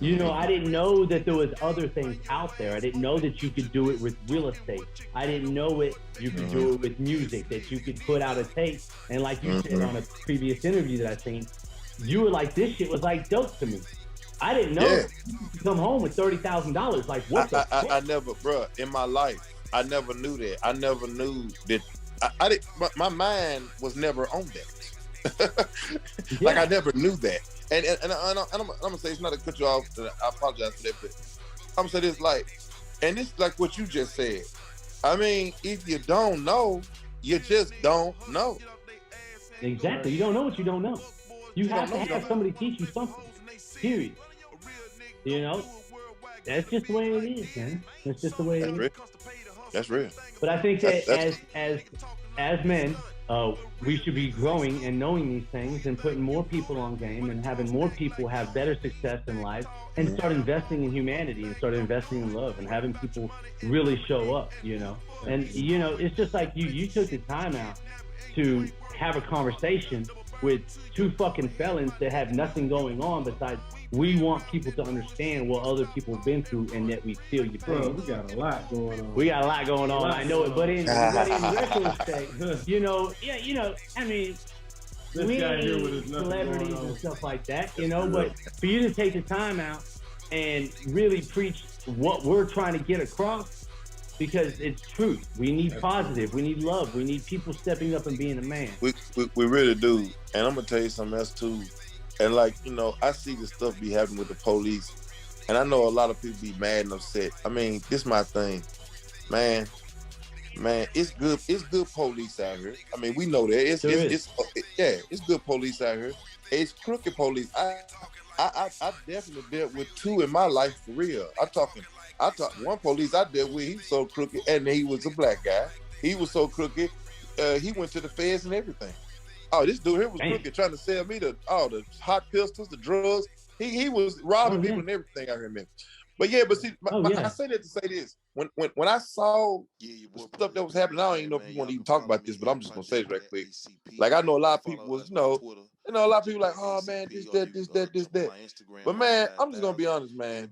You know, I didn't know that there was other things out there. I didn't know that you could do it with real estate. I didn't know you could do it with music, that you could put out a tape. And like you said on a previous interview that I seen, you were like, this shit was like dope to me. I didn't know you could come home with $30,000. Like, what the fuck? I never, bro, in my life, I never knew that. I never knew that. I didn't. My mind was never on that. Like, I never knew that. And I'm gonna say, it's not to cut you off. I apologize for that, but I'm gonna say this, like, and it's like what you just said. I mean, if you don't know, you just don't know. Exactly. You don't know what you don't know. You have to have somebody teach you something. Period. You know, that's just the way it is, man. That's just the way it is. That's real. But I think that as men, we should be growing and knowing these things and putting more people on game and having more people have better success in life and start investing in humanity and start investing in love and having people really show up, you know. And, you know, it's just like you took the time out to have a conversation with two fucking felons that have nothing going on besides we want people to understand what other people have been through and that we feel your pain. Bro, we got a lot going on. We got a lot going on. I know it, but in retrospect, you know, I mean, we ain't celebrities and stuff like that, you know, but for you to take the time out and really preach what we're trying to get across, because it's truth. We need positive. We need love. We need people stepping up and being a man. We really do. And I'm gonna tell you something else too. And like, you know, I see this stuff be happening with the police, and I know a lot of people be mad and upset. I mean, this is my thing, man. It's good police out here. I mean, we know that it's good police out here. It's crooked police. I definitely dealt with two in my life for real. I talk one police I dealt with, he was so crooked, and he was a black guy. He was so crooked, he went to the feds and everything. Oh, this dude here was crooked, trying to sell me the hot pistols, the drugs. He was robbing people and everything out here, man. But yeah, but see, I say that to say this. When I saw the stuff that was happening, I don't even know if you want to even talk about this, but I'm just gonna say it right quick. Like, I know a lot of people was, you know, a lot of people like, oh man, this, that. But man, I'm just gonna be honest, man.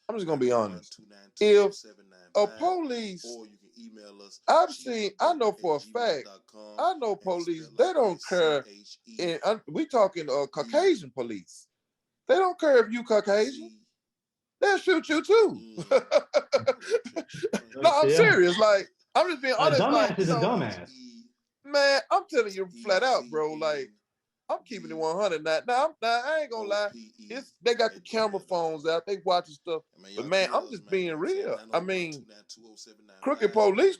I'm just gonna be honest. If a police, I know for a fact, I know police, they don't care. And we talking Caucasian police. They don't care if you Caucasian. They'll shoot you too. No, I'm serious. Like, I'm just being honest. Dumbass is a dumbass. Man, I'm telling you flat out, bro. Like, I'm keeping it 100 now. Now, I ain't gonna lie. They got the camera phones out. They watching stuff. But man, I'm just being real. I mean, crooked police.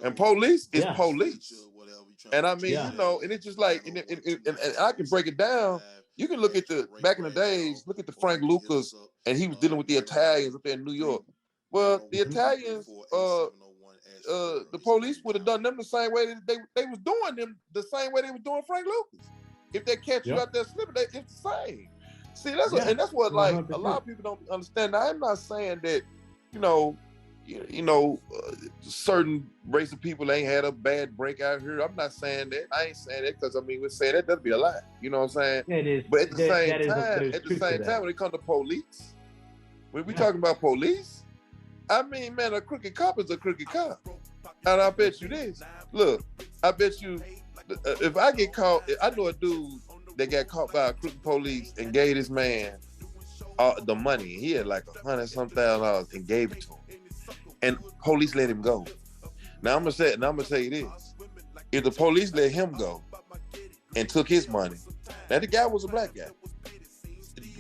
And police is police. And I mean, you know, and it's just like, and I can break it down. You can look at back in the days, look at the Frank Lucas, and he was dealing with the Italians up there in New York. Well, the Italians, the police would have done them the same way that they was doing them, the same way they was doing Frank Lucas. If they catch you out there slipping, it's the same. See, that's what like 100%. A lot of people don't understand. Now, I'm not saying that, certain race of people ain't had a bad break out here. I'm not saying that. I ain't saying that because I mean, we're saying that'd be a lie. You know what I'm saying? It is. But at the same time, when it comes to police, when we talking about police, I mean, man, a crooked cop is a crooked cop. And I bet you this. Look, I bet you, if I get caught, I know a dude that got caught by a crooked police and gave this man the money. He had like $100,000 and gave it to him. And police let him go. Now I'm gonna say this. If the police let him go and took his money, now the guy was a black guy.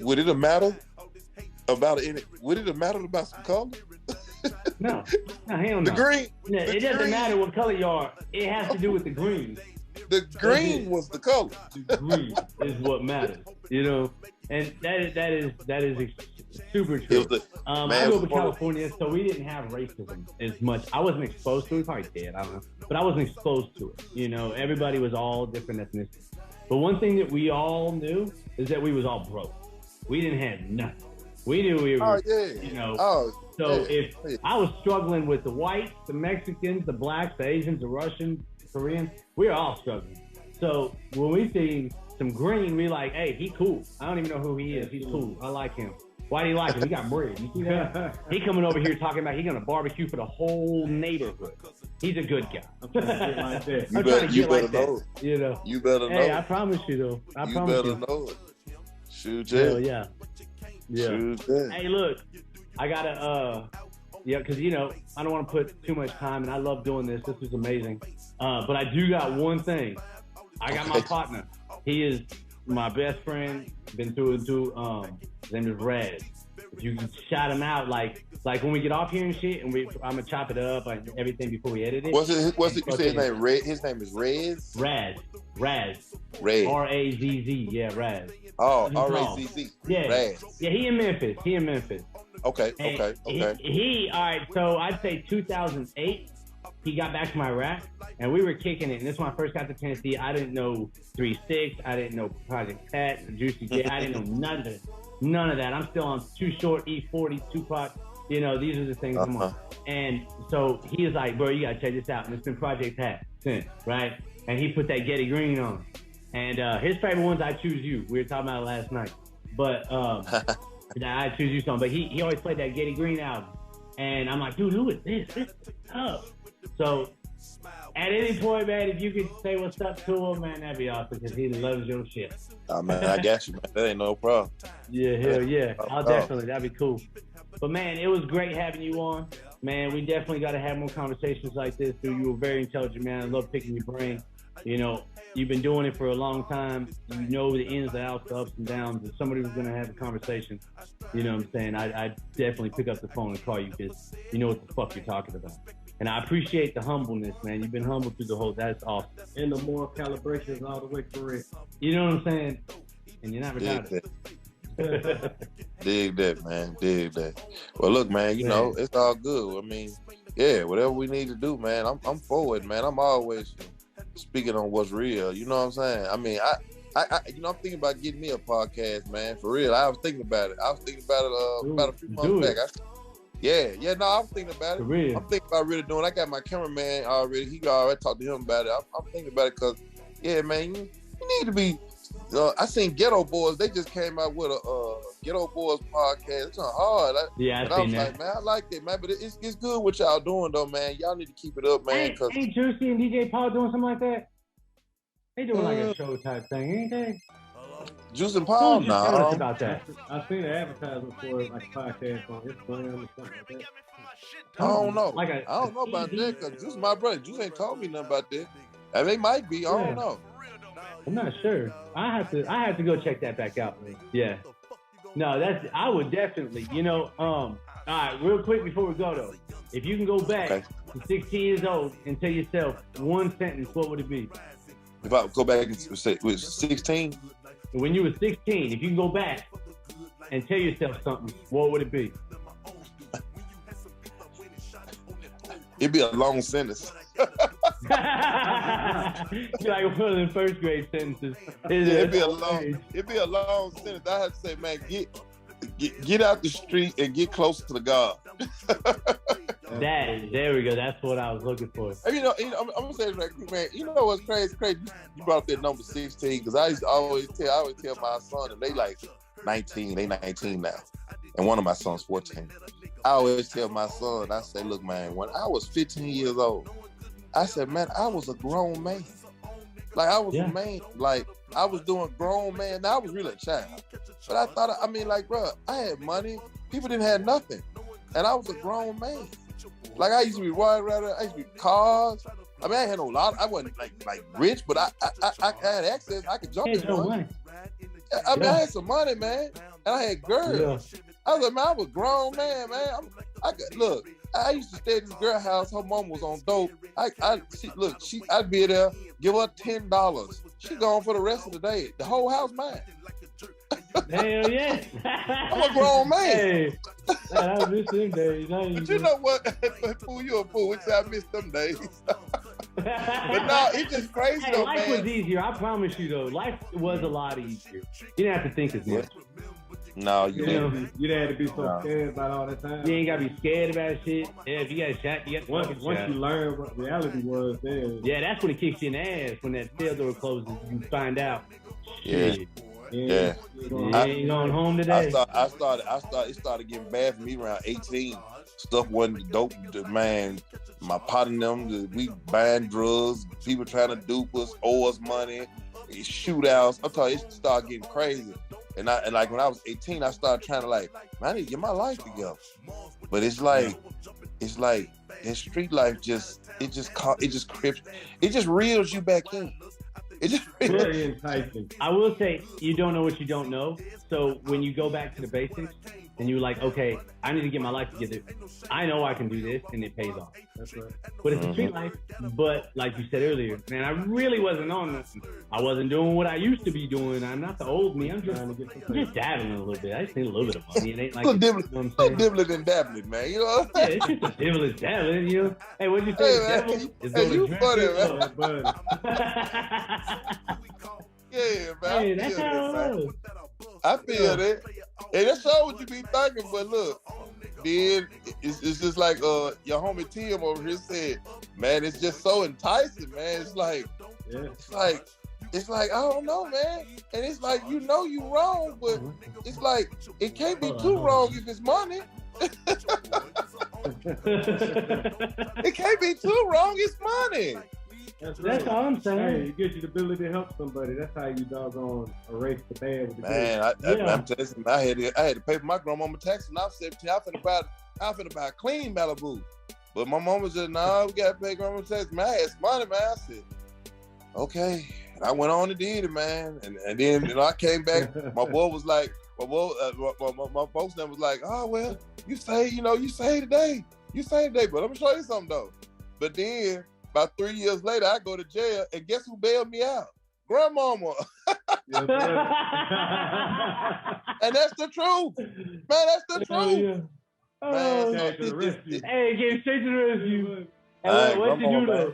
Would it have mattered about it? Would it have mattered about some color? No, hell no. The green. No, it doesn't matter what color you are. It has to do with the green. The green was the color. The green is what matters, you know. And that is super true. I grew up in California, so we didn't have racism as much. I wasn't exposed to it. We probably did, I don't know. But I wasn't exposed to it. You know, everybody was all different ethnicities. But one thing that we all knew is that we was all broke. We didn't have nothing. We knew we were, you know. If I was struggling with the whites, the Mexicans, the blacks, the Asians, the Russians, the Koreans, we were all struggling. So when we see some green, we like, hey, he cool. I don't even know who he is. He's cool. I like him. Why do you like him? He got bread. You see that? He coming over here talking about he's gonna barbecue for the whole neighborhood. He's a good guy. I'm trying to get like that. I'm trying to get like that. You know. You better know. Hey, I promise you though. I promise you. You better know it. Shoot it. Yeah. Shoot it. Hey, look, I gotta because you know I don't want to put too much time, and I love doing this. This is amazing. But I do got one thing. I got my partner. He is my best friend. Been through and through. His name is Red. If you can shout him out, like when we get off here and shit, and I'm gonna chop it up and everything before we edit it. What's it? You say his name? Red. His name is Rez. Raz. Raz. R-A-Z-Z. Yeah, Raz. Oh, R-A-Z-Z. Yeah. Raz. Yeah, he in Memphis. Okay. He all right. So I'd say 2008 he got back from Iraq, and we were kicking it. And this is when I first got to Tennessee. I didn't know 3-6. I didn't know Project Pat, Juicy J. I didn't know none of it. None of that. I'm still on Too Short, E40, Tupac. You know, these are the things I'm on. And so he was like, bro, you got to check this out. And it's been Project Pat since, right? And he put that Getty Green on. And his favorite one's I Choose You. We were talking about it last night. But I Choose You song. But he always played that Getty Green album. And I'm like, dude, who is this? This is tough. So at any point, man, if you could say what's up to him, man, that'd be awesome because he loves your shit. Oh, man, I got you, man. That ain't no problem. Yeah, hell yeah. I'll definitely. That'd be cool. But, man, it was great having you on. Man, we definitely got to have more conversations like this, dude. You were very intelligent, man. I love picking your brain. You know, you've been doing it for a long time. You know the ins and outs, the ups and downs. If somebody was going to have a conversation, you know what I'm saying, I'd definitely pick up the phone and call you because you know what the fuck you're talking about. And I appreciate the humbleness, man. You've been humble through the whole, that's awesome. And the moral calibration is all the way correct. You know what I'm saying? And you're not retarded. Dig that, man. Dig that. Well, look, man, you know, it's all good. I mean, yeah, whatever we need to do, man, I'm for it, man. I'm always speaking on what's real. You know what I'm saying? I mean, I you know, I'm thinking about getting me a podcast, man. For real. I was thinking about it. About a few months back. No, I'm thinking about it. I'm thinking about really doing it. I got my cameraman already. He already talked to him about it. I'm thinking about it because, yeah, man, you need to be. I seen Ghetto Boys. They just came out with a Ghetto Boys podcast. It's not hard. I was like, man, I like it, man. But it's good what y'all doing, though, man. Y'all need to keep it up, man. Ain't Juicy and DJ Paul doing something like that? They doing like a show type thing, ain't they? Juice and Paul? No. About that. I've seen an advertisement for like a podcast on Instagram or something like that. I don't know. I don't know about that because Juice is my brother. Juice ain't told me nothing about that. And they might be. I don't know. I'm not sure. I have to go check that back out, man. Yeah. No, I would definitely, you know, all right, real quick before we go though. If you can go back to 16 years old and tell yourself one sentence, what would it be? If I go back and say with 16? When you were 16, if you can go back and tell yourself something, what would it be? It'd be a long sentence. Like one of the first grade sentences. It'd be a long sentence. I have to say, man, get out the street and get closer to God. There we go. That's what I was looking for. You know, I'm gonna say this right quick, man. You know what's crazy? You brought up that number 16 because I used to always tell my son, and they like 19. They 19 now, and one of my sons 14. I always tell my son, I say, look, man, when I was 15 years old, I said, man, I was a grown man. Like, I was a man. Like, I was doing grown man. Now, I was really a child. But I thought, like, bro, I had money. People didn't have nothing. And I was a grown man. Like, I used to be riding around there. I used to be cars. I mean, I had no lot. I wasn't, like rich, but I had access. I could jump in one. I had some money, man. And I had girls. Yeah. I was like, man, I was a grown man, man. Look, I used to stay at this girl house. Her mom was on dope. I'd be there, give her $10. She gone for the rest of the day. The whole house mine. Hell yeah. I'm a grown man. Hey, I miss them days. But you know what? Fool, you a fool. Which I miss them days. But no, it's just crazy though, life man. was easier. I promise you though. Life was a lot easier. You didn't have to think as much. No, you didn't. You didn't have to be so scared about all that time. You ain't gotta be scared about shit. Yeah, if you got shot, you got once you learn what reality was, then that's when it kicks you in the ass. When that cell door closes, you find out. Shit. Yeah. You ain't going home today. It started getting bad for me around 18. Stuff wasn't dope, man. My partner and them, we buying drugs, people trying to dupe us, owe us money, shootouts. I'm talking, it started getting crazy. And like when I was 18, I started trying to man, I need to get my life together. But it's like in street life it just reels you back in. It just very enticing. I will say, you don't know what you don't know. So when you go back to the basics, and you're like, okay, I need to get my life together. I know I can do this, and it pays off. That's right. But it's a street life. But like you said earlier, man, I really wasn't on this. I wasn't doing what I used to be doing. I'm not the old me. I'm just dabbling a little bit. I just need a little bit of money. It ain't like dibbling and dabbling, man. You know what I'm saying? Yeah, it's just a dibbling, dabbling. You know? Hey, what'd you say? Hey, you funny, man. Yeah, man. Hey, that's how it was. I feel that. Hey, that's all what you be thinking, but look, then it's just like your homie Tim over here said, man, it's just so enticing, man. It's like I don't know, man. And it's like, you know you wrong, but it's like it can't be too wrong if it's money. It can't be too wrong, it's money. That's all I'm saying. Hey, it gives you the ability to help somebody. That's how you doggone erase the bad with the good. I'm telling you, I had to pay for my grandmama taxes when I was 17. I finna buy a clean Malibu. But my mama said, nah, we gotta pay grandma taxes. Man, I had some money, man. I said, okay. And I went on and did it, man. And then I came back, my boy was like, my folks then was like, oh, well, you say today. But I'm gonna show you something though. But then, about 3 years later, I go to jail, and guess who bailed me out? Grandmama. And that's the truth. Man, that's the truth. Yeah. Man, hey, get straight to the rescue. Hey, what you do though?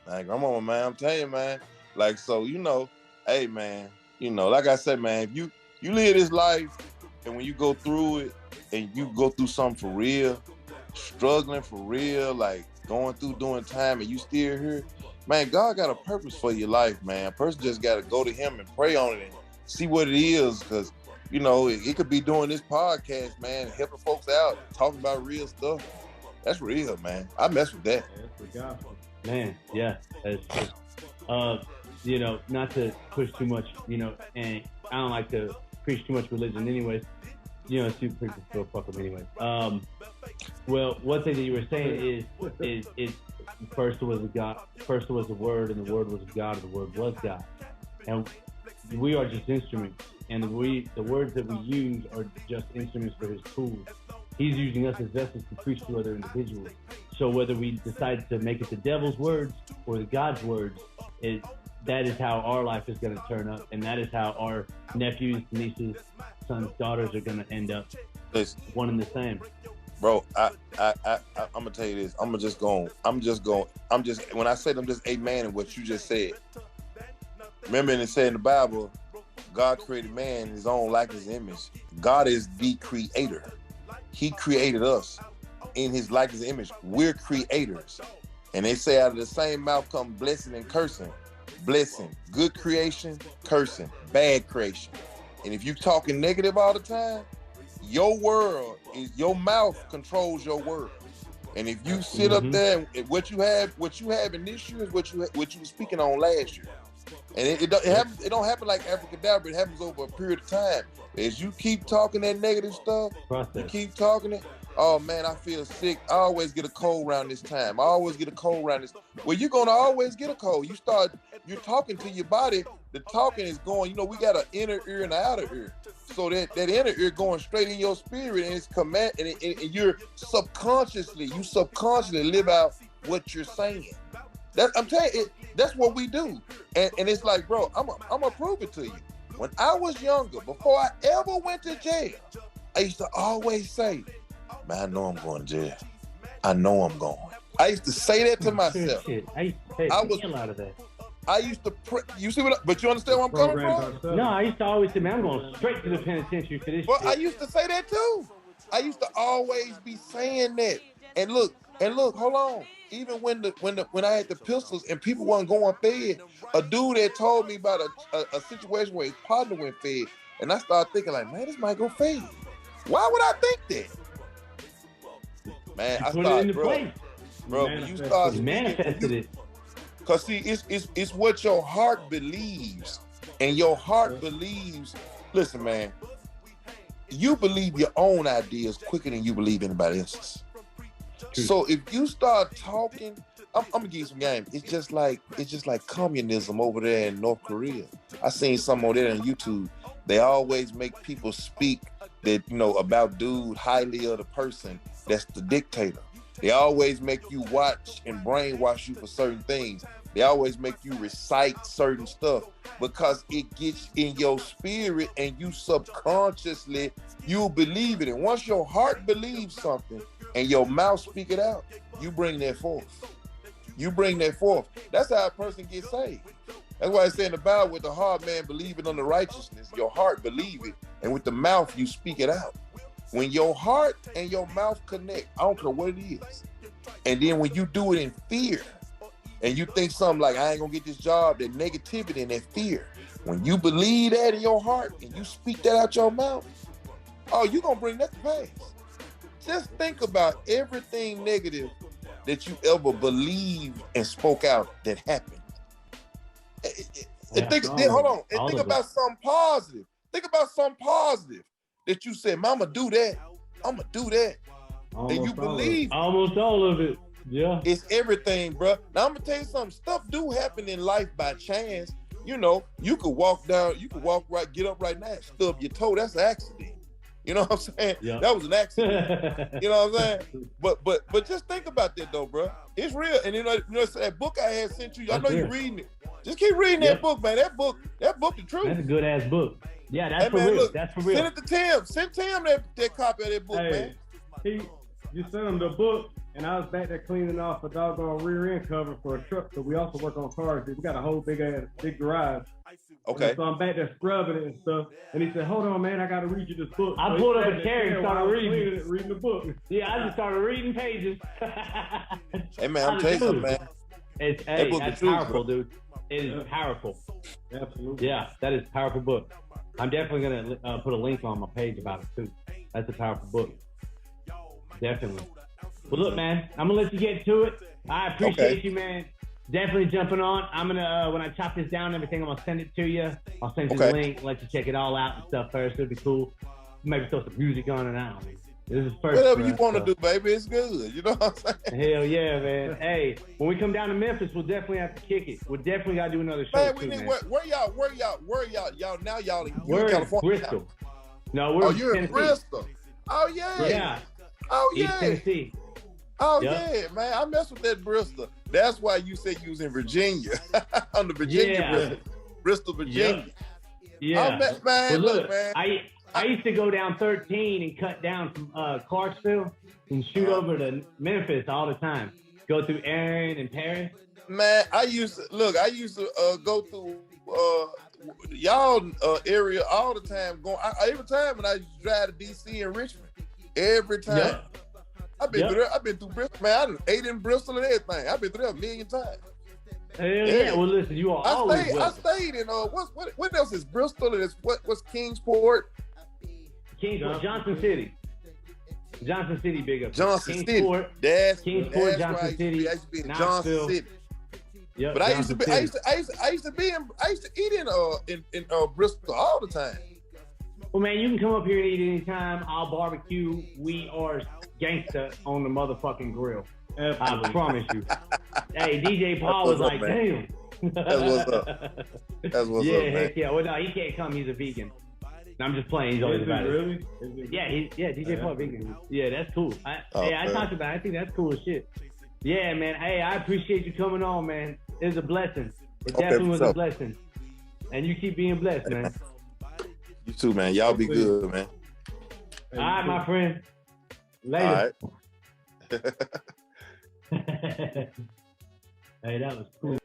Hey, grandmama, man, I'm telling you, man. Like, so, hey, man, like I said, man, if you live this life, and when you go through it, and you go through something for real, struggling for real, like, going through doing time and you still here, man, God got a purpose for your life, man. A person just got to go to him and pray on it and see what it is, because, it could be doing this podcast, man, helping folks out, talking about real stuff. That's real, man. I mess with that. Man, yeah. That's not to push too much, and I don't like to preach too much religion anyways. Two preachers still fuck them anyway. Well, one thing that you were saying is first was the God, first was the Word, and the Word was God, and the Word was God. And we are just instruments, and the words that we use are just instruments for His tools. He's using us as vessels to preach to other individuals. So whether we decide to make it the devil's words or the God's words, that is how our life is going to turn up, and that is how our nephews, nieces, sons, daughters are going to end up. One and the same. Bro, I'm gonna tell you this. When I said I'm just amen in what you just said. Remember, it said in the Bible, God created man in his own likeness and image. God is the creator. He created us in his likeness and image. We're creators. And they say out of the same mouth come blessing and cursing. Blessing, good creation, cursing, bad creation. And if you're talking negative all the time, your mouth controls your world. And if you sit up there and what you have in this year is what you were speaking on last year. And it don't happen like abracadabra. It happens over a period of time. As you keep talking that negative stuff, you keep talking it. Oh man, I feel sick. I always get a cold around this time. Well, you're gonna always get a cold. You're talking to your body. The talking is going, we got an inner ear and an outer ear. So that inner ear going straight in your spirit, and it's command, and you're subconsciously live out what you're saying. I'm telling you, that's what we do. And it's like, bro, I'm gonna prove it to you. When I was younger, before I ever went to jail, I used to always say, man, I know I'm going to jail. I know I'm going. I used to say that to myself. I was a lot of that. I used to you see what? But you understand where I'm coming from? No, I used to always say, man, I'm going straight to the penitentiary for this. Well, I used to say that too. I used to always be saying that. And look, hold on. Even when I had the pistols and people weren't going fed, a dude had told me about a situation where his partner went fed, and I started thinking like, man, this might go fed. Why would I think that? Man, I started, bro, when you start manifested it. Cause see, it's what your heart believes, and your heart believes. Listen, man, you believe your own ideas quicker than you believe anybody else's. So if you start talking, I'm gonna give you some game. It's just like communism over there in North Korea. I seen some over there on YouTube. They always make people speak that about dude highly of the person that's the dictator. They always make you watch and brainwash you for certain things. They always make you recite certain stuff because it gets in your spirit and you subconsciously, you believe it. And once your heart believes something and your mouth speak it out, you bring that forth. You bring that forth. That's how a person gets saved. That's why it's saying in the Bible, with the heart man believing on the righteousness, your heart believe it, and with the mouth you speak it out. When your heart and your mouth connect, I don't care what it is, and then when you do it in fear, and you think something like, I ain't gonna get this job, that negativity and that fear, when you believe that in your heart and you speak that out your mouth, oh, you're gonna bring that to pass. Just think about everything negative that you ever believed and spoke out that happened. And think about something positive. Think about something positive that you said, Mama, do that. I'm gonna do that. And you believe almost all of it. Yeah. It's everything, bro. Now I'm gonna tell you something. Stuff do happen in life by chance. You could walk right, get up right now, stub your toe. That's an accident. You know what I'm saying? Yep. That was an accident. You know what I'm saying? But just think about that though, bro. It's real. And that book I had sent you, I know you're reading it. Just keep reading that book, man. That book the truth. That's a good ass book. Yeah, that's for real. Look, that's for real. Send it to Tim. Send Tim that copy of that book, man. You sent him the book, and I was back there cleaning off a doggone rear end cover for a truck. So we also work on cars. We got a whole big garage. Okay. And so I'm back there scrubbing it and stuff. And he said, "Hold on, man, I got to read you this book." I pulled up a chair and started reading the book. Yeah, I just started reading pages. Hey man, I'm telling you something, man. That's powerful, dude. It is powerful. Absolutely. Yeah, that is a powerful book. I'm definitely gonna put a link on my page about it too. That's a powerful book. Definitely. Well, look, man, I'm gonna let you get to it. I appreciate you, man. Definitely jumping on. I'm gonna when I chop this down and everything, I'm gonna send it to you. I'll send you the link, let you check it all out and stuff first. It'll be cool. Maybe throw some music on it. I don't know. This is first. Whatever you want to do, baby, it's good. You know what I'm saying? Hell yeah, man. Hey, when we come down to Memphis, we'll definitely have to kick it. We'll definitely gotta do another show. Man, where y'all now? Y'all in California? Bristol. No, we're you're in Bristol. Oh yeah. Yeah. Oh yeah. East Tennessee. Oh yeah, man. I mess with that Bristol. That's why you said you was in Virginia. On the Virginia, Bristol, Virginia. Yeah. Man, look, man. I used to go down 13 and cut down from Clarksville and shoot over to Memphis all the time. Go through Erin and Paris. Man, I used to go through y'all area all the time. Every time when I used to drive to DC and Richmond. Every time. Yep. I've been through there. I've been through Bristol. Man, I ate in Bristol and everything. I've been through there a million times. Hell yeah. Well, listen, you are always welcome. I stayed in what else is Bristol? And what's Kingsport? Johnson City. Johnson City, big up. Johnson City. Kingsport, Johnson right. City. I used to be in Johnson City. Yep, but I used to eat in Bristol all the time. Well, man, you can come up here and eat anytime. I'll barbecue. We are gangsta on the motherfucking grill. I promise you. Hey, DJ Paul was like, damn. That's what's up. That's what's up, man. Heck yeah. Well, no, he can't come. He's a vegan. I'm just playing. He's always about it. Yeah, DJ Paul vegan. Yeah, that's cool. I talked about it. I think that's cool as shit. Yeah, man. Hey, I appreciate you coming on, man. It was a blessing. It definitely was a blessing. And you keep being blessed, man. You too, man. Y'all be good, man. All right, my friend. Later. All right. Hey, that was cool.